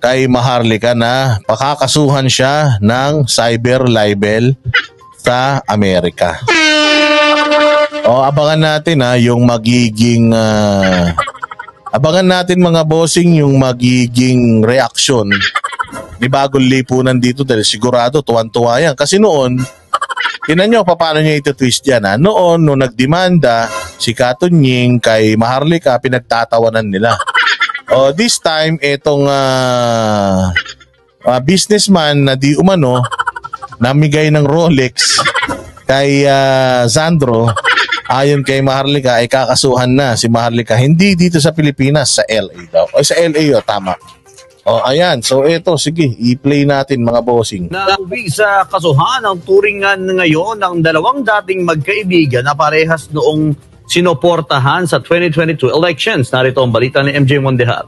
kay Maharlika na pakakasuhan siya ng cyber libel sa Amerika. O abangan natin yung magiging abangan natin mga bossing yung magiging reaksyon ni Bagong Lipunan dito dahil sigurado tuwan-tuwa yan. Kasi noon, tinan nyo paano niya ito-twist yan. Noon, nung nagdemanda si Katunying kay Maharlika, pinagtatawanan nila. This time, itong businessman na di umano namigay ng Rolex kay Sandro, ayon kay Maharlika ay kakasuhan na si Maharlika. Hindi dito sa Pilipinas, sa LA daw. O sa LA tama. Ayan. So ito, sige, i-play natin mga bossing. Nauwi sa kasuhan ang turingan ngayon ng dalawang dating magkaibigan na parehas noong sinoportahan sa 2022 elections. Narito ang balita ni MJ Mondehar.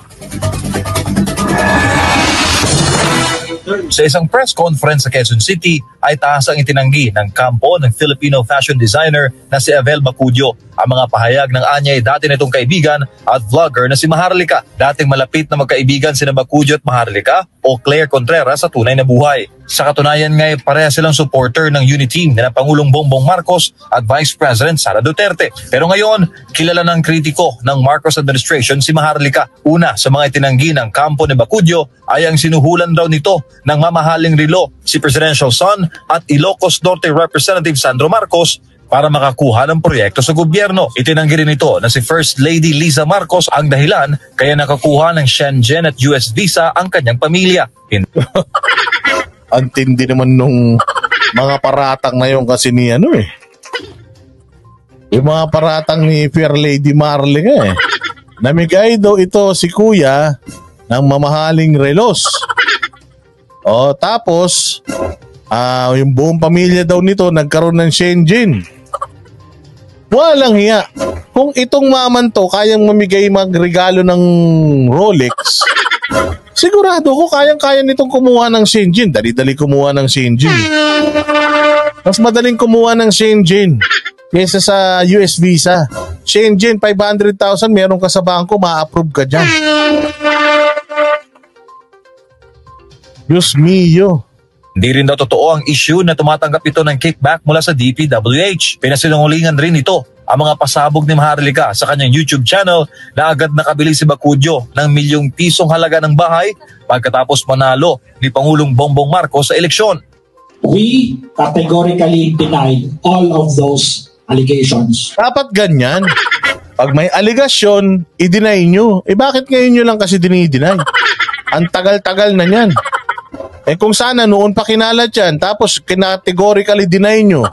Sa isang press conference sa Quezon City ay taas ang itinanggi ng kampo ng Filipino fashion designer na si Avel Bacudio. Ang mga pahayag ng anyay dati nitong kaibigan at vlogger na si Maharlika. Dating malapit na magkaibigan sina Bacudio at Maharlika o Claire Contreras sa tunay na buhay. Sa katunayan nga pareha silang supporter ng Uniteam na Pangulong Bongbong Marcos at Vice President Sara Duterte. Pero ngayon, kilala ng kritiko ng Marcos administration si Maharlika. Una sa mga itinanggi ng kampo ni Bacudio ay ang sinuhulan daw nito ng mamahaling relo si Presidential Son at Ilocos Norte Representative Sandro Marcos para makakuha ng proyekto sa gobyerno. Itinanggi rin ito na si First Lady Liza Marcos ang dahilan kaya nakakuha ng Shenzhen at US visa ang kanyang pamilya. Ang tindi naman nung mga paratang na yun kasi ni yung mga paratang ni Fair Lady Maharlika namigay daw ito si kuya ng mamahaling relos. Tapos yung buong pamilya daw nito nagkaroon ng Shenzhen. Walang hiya. Kung itong maman to kayang mamigay magregalo ng Rolex, sigurado ko kayang-kaya nitong kumuha ng Shenzhen. Dali-dali kumuha ng Shenzhen. Mas madaling kumuha ng Shenzhen kaysa sa US visa. Shenzhen, 500,000, meron ka sa bangko, ma-approve ka dyan. Diyos mio. Hindi rin daw totoo ang issue na tumatanggap ito ng kickback mula sa DPWH. Pinasinungalingan rin ito ang mga pasabog ni Maharlika sa kanyang YouTube channel na agad nakabili si Bacudio ng milyong pisong halaga ng bahay pagkatapos manalo ni Pangulong Bongbong Marcos sa eleksyon. We categorically denied all of those allegations. Dapat ganyan. Pag may aligasyon, i-deny nyo. Bakit ngayon nyo lang kasi dinideny? Ang tagal-tagal na yan. Kung sana noon pa kinalat yan, tapos categorically deny nyo.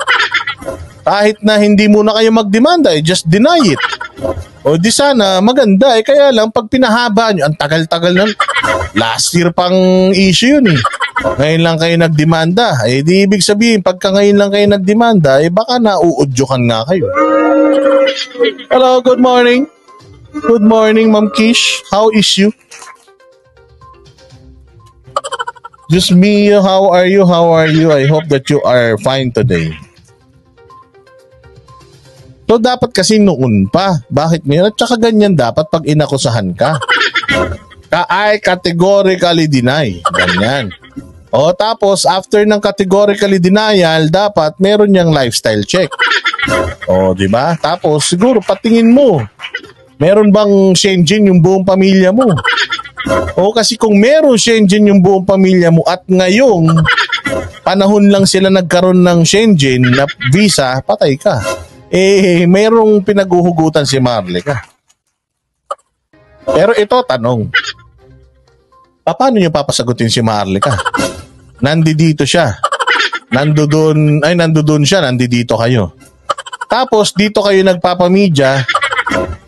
Kahit na hindi muna kayo magdemanda, just deny it. O di sana maganda, kaya lang pag pinahaba nyo, ang tagal-tagal na. Last year pang issue yun Ngayon lang kayo nagdemanda. Di ibig sabihin, pagka ngayon lang kayo nagdemanda, baka nauudyokan nga kayo. Hello, good morning. Good morning, Ma'am Kish. How is you? Just me, how are you? How are you? I hope that you are fine today. So, dapat kasi noon pa. Bakit ngayon? At saka ganyan dapat pag inakusahan ka. I categorically deny. Ganyan. Tapos, after ng categorically denial, dapat meron niyang lifestyle check. Di ba? Tapos, siguro patingin mo. Meron bang Shenzhen yung buong pamilya mo? Kasi kung meron Shenzhen yung buong pamilya mo at ngayong panahon lang sila nagkaroon ng Shenzhen na visa, patay ka. Mayroong pinaguhugutan si Maharlika. Pero ito, tanong. Paano nyo papasagutin si Maharlika? Nandito siya. Nandoon siya, nandito kayo. Tapos, dito kayo nagpapamedya,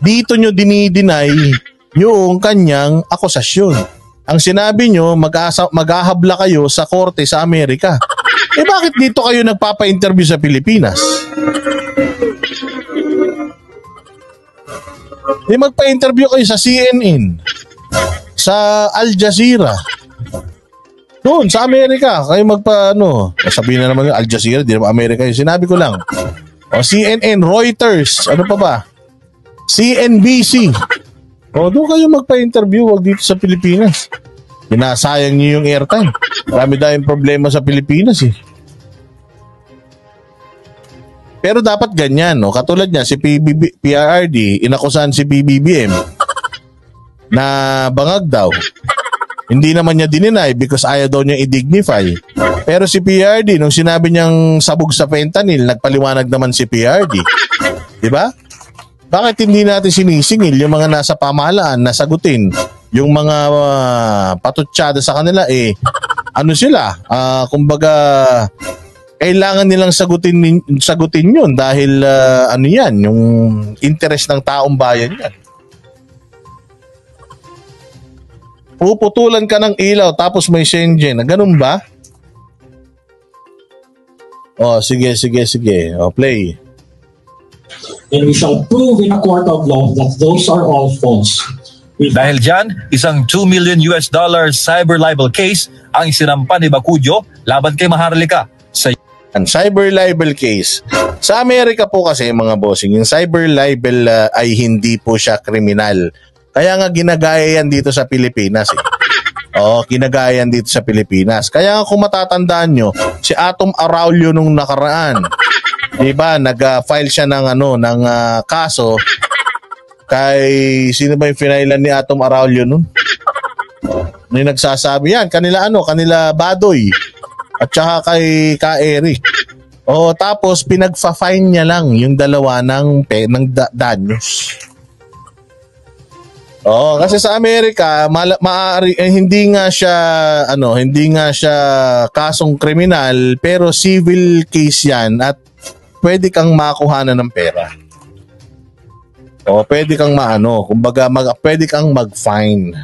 dito nyo dinideny yung kanyang akusasyon. Ang sinabi nyo, maghahabla kayo sa korte sa Amerika. Bakit dito kayo nagpapa-interview sa Pilipinas? Magpa-interview kayo sa CNN, sa Al Jazeera. Doon, sa Amerika, kayo sabihin na naman Al Jazeera, di naman Amerika yun. Sinabi ko lang. CNN, Reuters, ano pa ba? CNBC. Doon kayo magpa-interview, wag dito sa Pilipinas. Pinasayang niyo yung airtime. Marami tayong problema sa Pilipinas eh. Pero dapat ganyan, no? Katulad niya, si PRRD, inakusahan si PBBM na bangag daw. Hindi naman niya dininay because ayaw daw niya i-dignify. Pero si PRD, nung sinabi niyang sabog sa fentanyl, nagpaliwanag naman si PRD. Diba? Bakit hindi natin sinisingil yung mga nasa pamahalaan na sagutin? Yung mga patutsyada sa kanila, ano sila? Kumbaga, kailangan nilang sagutin yun dahil ano yan, yung interest ng taong bayan yan. Puputulan ka ng ilaw tapos may Shenzhen. Ganun ba? Sige. Play. And we shall prove in a court of law that those are all false. Dahil dyan, isang $2 million cyber libel case ang isinampa ni Bacudio laban kay Maharlika sa Ang cyber libel case. Sa Amerika po kasi mga bossing, yung cyber libel ay hindi po siya kriminal. Kaya nga ginagaya yan dito sa Pilipinas eh. Ginagaya yan dito sa Pilipinas. Kaya nga kung matatandaan nyo, si Atom Araulio nung nakaraan, diba, nag-file siya ng kaso kay sino ba yung finailan ni Atom Araulio nun? May nagsasabi yan, kanila Badoy at saka kay Eric. Tapos pinagfa-fine niya lang yung dalawa ng danyos. Kasi sa Amerika maaari hindi nga siya kasong kriminal pero civil case yan at pwede kang makuhanan ng pera. Pwede kang pwede kang mag-fine.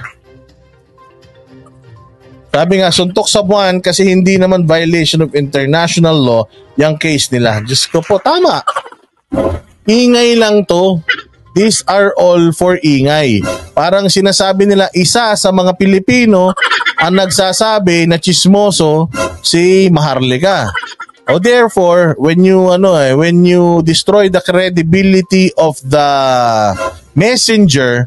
Sabi nga, suntok sa buwan kasi hindi naman violation of international law yung case nila. Diyos ko po, tama. Ingay lang to. These are all for ingay. Parang sinasabi nila, isa sa mga Pilipino ang nagsasabi na chismoso si Maharlika. Therefore, when you destroy the credibility of the messenger,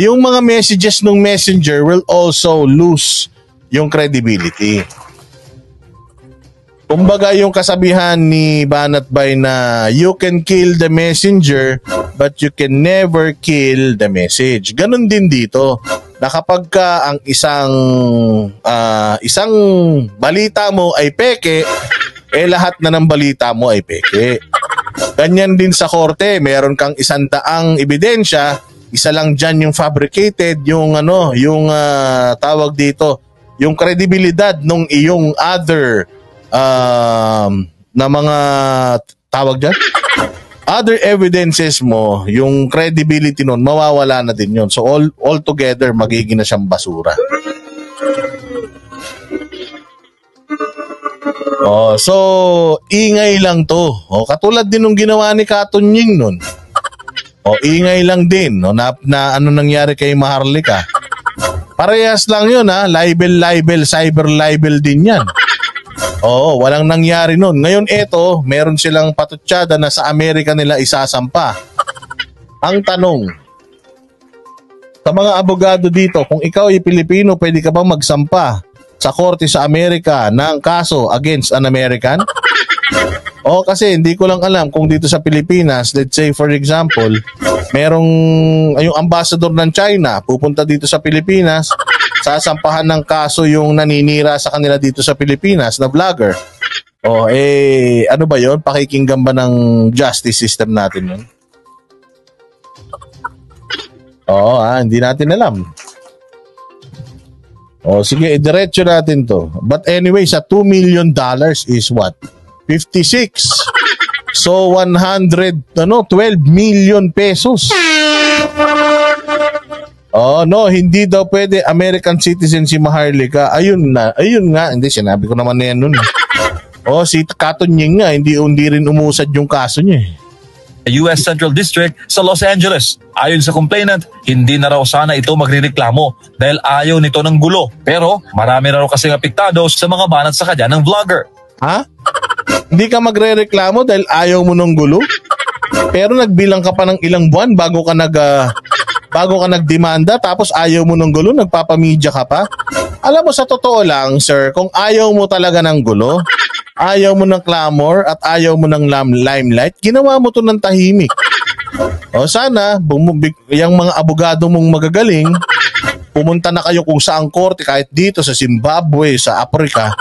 yung mga messages ng messenger will also lose yung credibility. Kumbaga yung kasabihan ni Banat Bay na you can kill the messenger but you can never kill the message. Ganon din dito. Na kapag ka ang isang balita mo ay peke, lahat na ng balita mo ay peke. Ganyan din sa korte, meron kang 100 ebidensya, isa lang dyan yung fabricated, yung tawag dito, yung kredibilidad ng iyong other na mga tawag dyan, other evidences mo, yung credibility nun, mawawala na din yun. So all together, magiging na siyang basura. So ingay lang to. Katulad din nung ginawa ni Katunying nun. Ingay lang din na ano nangyari kay Maharlika. Parehas lang yun libel, cyber libel din yan. Walang nangyari nun. Ngayon meron silang patutsyada na sa Amerika nila isasampa. Ang tanong, sa mga abogado dito, kung ikaw ay Pilipino, pwede ka bang magsampa sa korte sa Amerika ng kaso against an American? Kasi hindi ko lang alam kung dito sa Pilipinas, let's say for example, merong yung ambassador ng China pupunta dito sa Pilipinas, sasampahan ng kaso yung naninira sa kanila dito sa Pilipinas na vlogger. Ano ba yon? Pakikinggan ba ng justice system natin yun? Hindi natin alam. Sige, diretso natin to. But anyway, sa $2 million is what? 56. So 12 million pesos. Hindi daw pwede American citizen si Maharlika. Ayun nga, hindi sinabi ko naman na yan nun. Si Katunying nga, hindi rin umusad yung kaso niya. US Central District sa Los Angeles. Ayon sa complainant, hindi na raw sana ito magrereklamo dahil ayaw nito ng gulo. Pero marami na raw kasing apektado sa mga banat sa kanya ng vlogger. Hindi ka magrereklamo dahil ayaw mo ng gulo? Pero nagbilang ka pa ng ilang buwan bago ka bago ka nagdemanda, tapos ayaw mo ng gulo, nagpapamedya ka pa. Alam mo, sa totoo lang, sir, kung ayaw mo talaga ng gulo, ayaw mo ng clamor, at ayaw mo ng limelight, ginawa mo to ng tahimik. O sana, yung mga abogado mong magagaling, pumunta na kayo kung saang korte, kahit dito sa Zimbabwe, sa Africa,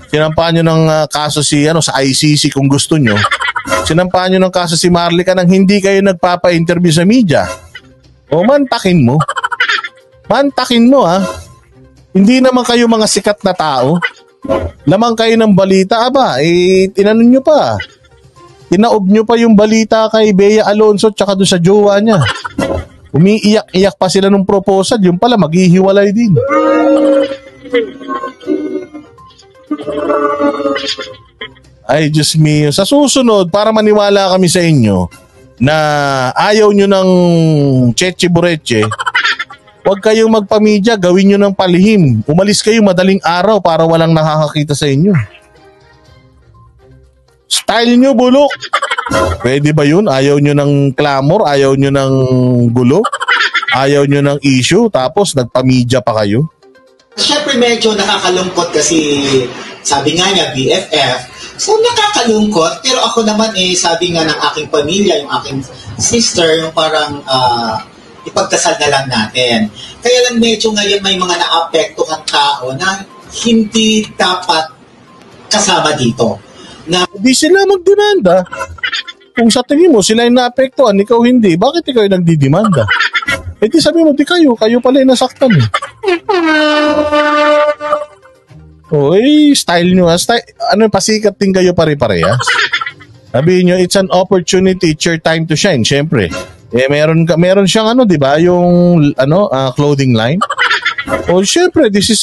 sinampahan nyo ng kaso sa ICC kung gusto nyo. Sinampahan nyo ng kaso si Maharlika nang hindi kayo nagpapa-interview sa media. O mantakin mo. Mantakin mo, ha. Hindi naman kayo mga sikat na tao. Lamang kayo ng balita, tinano nyo pa. Tinaob nyo pa yung balita kay Bea Alonzo tsaka doon sa jowa niya. Umiiyak-iyak pa sila nung proposal, yung pala maghihiwalay din. Ay, Diyos mio. Sa susunod, para maniwala kami sa inyo na ayaw nyo ng cheche bureche, huwag kayong magpamedya, gawin nyo ng palihim. Umalis kayo madaling araw para walang nakakakita sa inyo. Style nyo, bulok. Pwede ba yun? Ayaw nyo ng clamor, ayaw nyo ng gulo, ayaw nyo ng issue, tapos nagpamedya pa kayo? Siyempre medyo nakakalungkot kasi sabi nga niya BFF, so nakakalungkot, pero ako naman sabi nga ng aking pamilya, yung aking sister, yung parang ipagdasal na lang natin. Kaya lang medyo ngayon may mga naapektuhan tao na hindi dapat kasama dito. Hindi sila magdemanda. Kung sa tingin mo sila yung naapektuhan, ikaw hindi, bakit ikaw yung nagdidemanda? Eh di sabi mo, di kayo pala yung nasaktan. Style nyo. Pasikat din kayo pare-parehas. Sabihin nyo, it's an opportunity, it's your time to shine, syempre. Meron siyang di ba, yung clothing line. Syempre, this is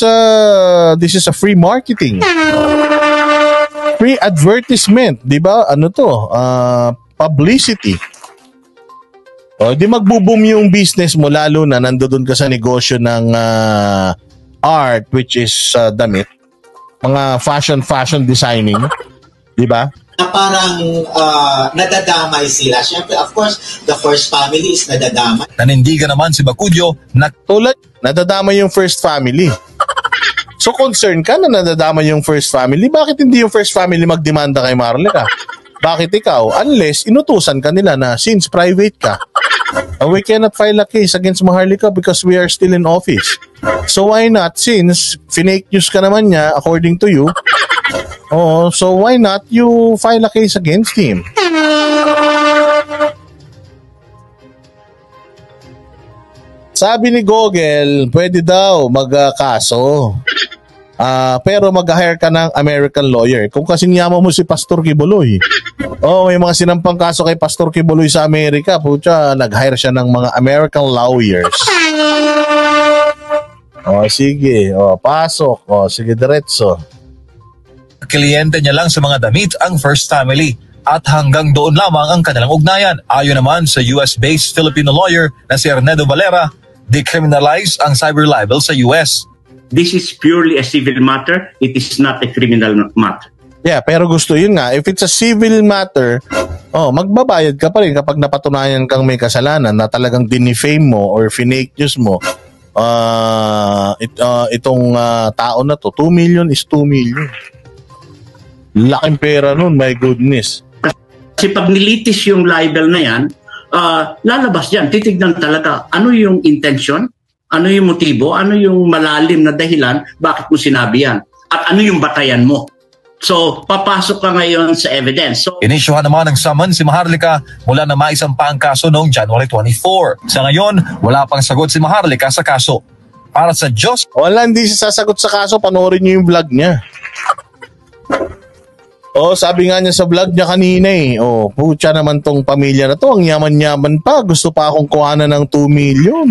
a free marketing. Free advertisement, di ba? Publicity. Di magbo-boom yung business mo, lalo na nandoon ka sa negosyo ng art, which is damit, mga fashion designing, di ba? Na parang nadadamay sila. Siyempre, of course, the first family is nadadamay. Nanindigan naman si Bacudio na tulad, nadadamay yung first family. So concerned ka na nadadamay yung first family, bakit hindi yung first family magdemanda kay Maharlika? Bakit ikaw? Unless inutusan ka nila na since private ka, we cannot file a case against Maharlika because we are still in office. So why not, since fake news ka naman niya according to you, so why not you file a case against him? Sabi ni Gogel, pwede daw magkaso. Pero mag-hire ka ng American lawyer. Kung kasing yaman mo si Pastor Kibuloy. May mga sinampang kaso kay Pastor Kibuloy sa Amerika. Pucha, nag-hire siya ng mga American lawyers. Sige. Pasok. Sige, diretso. kliyente niya lang sa mga damit ang first family at hanggang doon lamang ang kanilang ugnayan. Ayon naman sa US-based Filipino lawyer na si Ernedo Valera, decriminalize ang cyber libel sa US. This is purely a civil matter. It is not a criminal matter. Yeah, pero gusto yun nga. If it's a civil matter, magbabayad ka pa rin kapag napatunayan kang may kasalanan na talagang dinefame mo or fake news mo. Itong tao na to, 2 million is 2 million. Laking pera nun, my goodness. Kasi pag nilitis yung libel na yan, lalabas yan. Titignan talaga ano yung intention, ano yung motibo, ano yung malalim na dahilan, bakit mo sinabi yan, at ano yung batayan mo. So, papasok ka ngayon sa evidence. So, inisyuhan naman ng summons si Maharlika mula na maisampa ang kaso noong January 24. Sa ngayon, wala pang sagot si Maharlika sa kaso. Para sa Diyos, wala, hindi siya sasagot sa kaso. Panoorin niyo yung vlog niya. Sabi nga niya sa vlog niya kanina putya naman tong pamilya na to. Ang yaman-yaman pa. Gusto pa akong kuhanan ng 2 million.